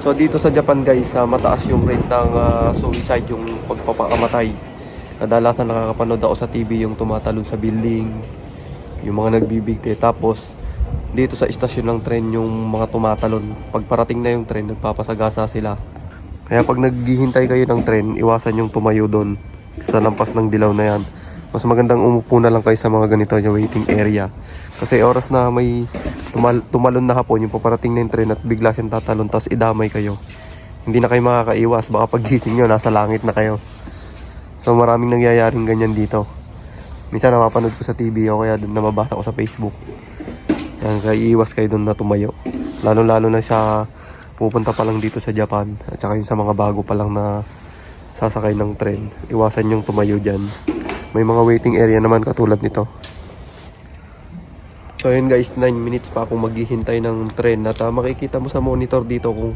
So dito sa Japan guys, mataas yung rate ng suicide, yung pagpapakamatay. Kadalasan nakakapanood ako sa TV yung tumatalon sa building, yung mga nagbibigti. Tapos dito sa istasyon ng tren yung mga tumatalon. Pag parating na yung tren, nagpapasagasa sila. Kaya pag naghihintay kayo ng tren, iwasan yung tumayo doon sa lampas ng dilaw na yan. Mas magandang umupo na lang kayo sa mga ganito yung waiting area. Kasi oras na may tumalon na hapon, yung paparating na yung tren at bigla siyang tatalon, tapos idamay kayo. Hindi na kayo makakaiwas. Baka pagising nyo, nasa langit na kayo. So maraming nangyayaring ganyan dito. Minsan napapanood ko sa TV o kaya nababasa ko sa Facebook. Yan, kaya iiwas kayo doon na tumayo. Lalo-lalo na siya pupunta pa lang dito sa Japan. At saka yung sa mga bago pa lang na sasakay ng tren. Iwasan yung tumayo dyan. May mga waiting area naman katulad nito. So yun guys, 9 minutes pa akong maghihintay ng tren. At makikita mo sa monitor dito kung